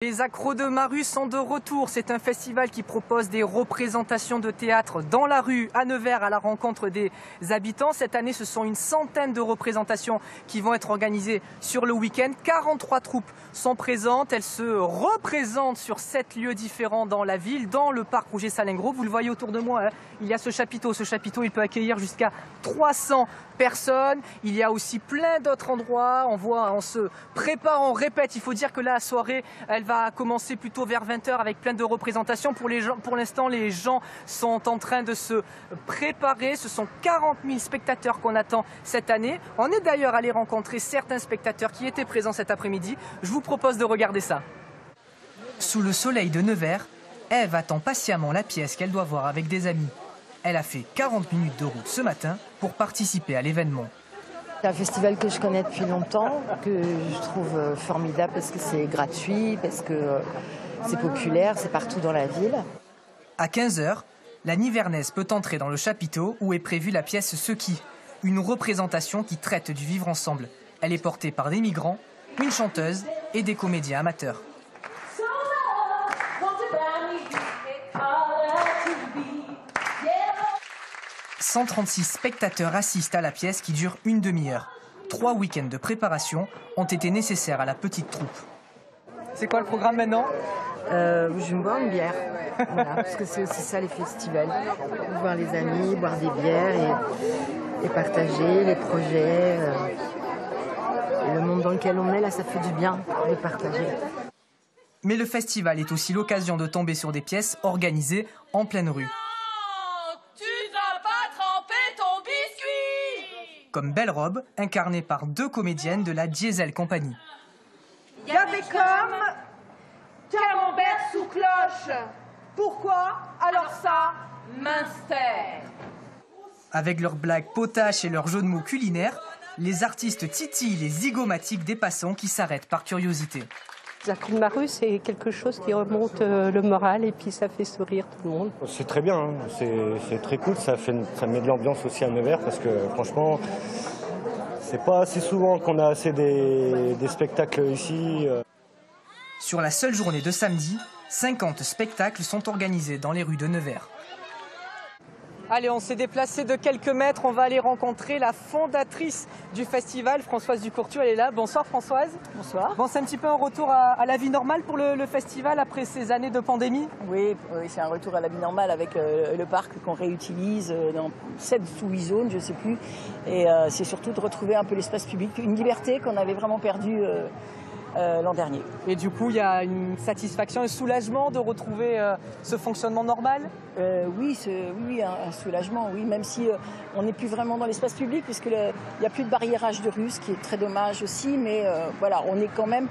Les accros de Maru sont de retour. C'est un festival qui propose des représentations de théâtre dans la rue à Nevers à la rencontre des habitants. Cette année, ce sont une centaine de représentations qui vont être organisées sur le week-end. 43 troupes sont présentes. Elles se représentent sur 7 lieux différents dans la ville, dans le parc Rouget-Salengro. Vous le voyez autour de moi, il y a ce chapiteau. Ce chapiteau, il peut accueillir jusqu'à 300 personnes. Il y a aussi plein d'autres endroits. On se prépare, on répète. Il faut dire que la soirée, elle va commencer plutôt vers 20h avec plein de représentations. Pour l'instant, les gens sont en train de se préparer. Ce sont 40 000 spectateurs qu'on attend cette année. On est d'ailleurs allé rencontrer certains spectateurs qui étaient présents cet après-midi. Je vous propose de regarder ça. Sous le soleil de Nevers, Ève attend patiemment la pièce qu'elle doit voir avec des amis. Elle a fait 40 minutes de route ce matin pour participer à l'événement. C'est un festival que je connais depuis longtemps, que je trouve formidable parce que c'est gratuit, parce que c'est populaire, c'est partout dans la ville. À 15h, la Nivernaise peut entrer dans le chapiteau où est prévue la pièce Ce qui, une représentation qui traite du vivre ensemble. Elle est portée par des migrants, une chanteuse et des comédiens amateurs. 136 spectateurs assistent à la pièce qui dure une demi-heure. 3 week-ends de préparation ont été nécessaires à la petite troupe. C'est quoi le programme maintenant? Je vais me boire une bière, voilà, parce que c'est aussi ça les festivals. Voir les amis, boire des bières et partager les projets. Et le monde dans lequel on est, là, ça fait du bien de partager. Mais le festival est aussi l'occasion de tomber sur des pièces organisées en pleine rue. Comme Belle Robe, incarnée par 2 comédiennes de la Diesel Company. Il y avait comme camembert sous cloche. Pourquoi? Alors ça, Münster. Avec leurs blagues potaches et leurs jeux de mots culinaires, les artistes titillent les zygomatiques des passants qui s'arrêtent par curiosité. Les accros de Maru, c'est quelque chose qui remonte le moral et puis ça fait sourire tout le monde. C'est très bien, hein. C'est très cool, ça met de l'ambiance aussi à Nevers parce que franchement, c'est pas assez souvent qu'on a assez des spectacles ici. Sur la seule journée de samedi, 50 spectacles sont organisés dans les rues de Nevers. Allez, on s'est déplacé de quelques mètres, on va aller rencontrer la fondatrice du festival, Françoise Ducourtu, elle est là. Bonsoir Françoise. Bonsoir. Bon, c'est un petit peu un retour à la vie normale pour le festival après ces années de pandémie? Oui, c'est un retour à la vie normale avec le parc qu'on réutilise dans 7 ou 8 zones, je ne sais plus. Et c'est surtout de retrouver un peu l'espace public, une liberté qu'on avait vraiment perdue l'an dernier. Et du coup, il y a une satisfaction, un soulagement de retrouver ce fonctionnement normal? Oui, un soulagement, oui, même si on n'est plus vraiment dans l'espace public, puisqu'il n'y a plus de barriérage de rue, ce qui est très dommage aussi, mais voilà, on est quand même,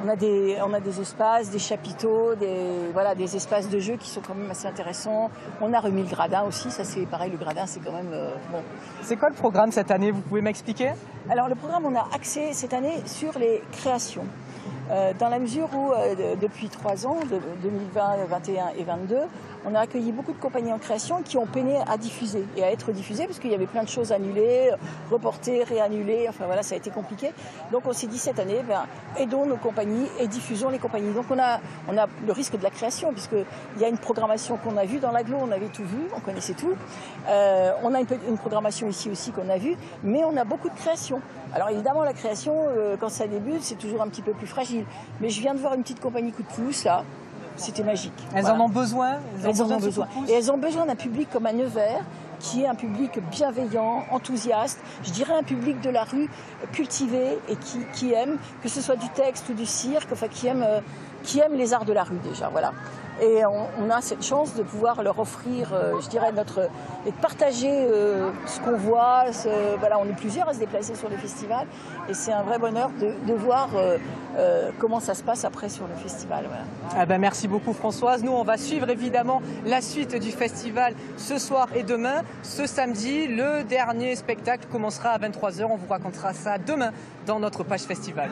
on a des espaces, des chapiteaux, des espaces de jeu qui sont quand même assez intéressants. On a remis le gradin aussi, ça c'est pareil, le gradin c'est quand même bon. C'est quoi le programme cette année, vous pouvez m'expliquer? Alors le programme, on a axé cette année sur les créations. Dans la mesure où, depuis 3 ans, 2020, 2021 et 2022, on a accueilli beaucoup de compagnies en création qui ont peiné à diffuser et à être diffusées parce qu'il y avait plein de choses annulées, reportées, réannulées, enfin voilà, ça a été compliqué. Donc on s'est dit cette année, aidons nos compagnies et diffusons les compagnies. Donc on a le risque de la création puisqu'il y a une programmation qu'on a vue dans l'agglo, on avait tout vu, on connaissait tout. On a une programmation ici aussi qu'on a vue, mais on a beaucoup de créations. Alors évidemment la création, quand ça débute, c'est toujours un petit peu plus fragile. Mais je viens de voir une petite compagnie coup de pouce là, c'était magique. Elles en ont besoin? Elles en ont besoin. Et elles ont besoin d'un public comme à Nevers, qui est un public bienveillant, enthousiaste, je dirais un public de la rue cultivé et qui aime, que ce soit du texte ou du cirque, enfin qui aime les arts de la rue déjà, voilà. Et on a cette chance de pouvoir leur offrir, je dirais, et de partager ce qu'on voit. Voilà, on est plusieurs à se déplacer sur le festival et c'est un vrai bonheur de voir comment ça se passe après sur le festival. Voilà. Ah ben merci beaucoup Françoise. Nous, on va suivre évidemment la suite du festival ce soir et demain. Ce samedi, le dernier spectacle commencera à 23h. On vous racontera ça demain dans notre page festival.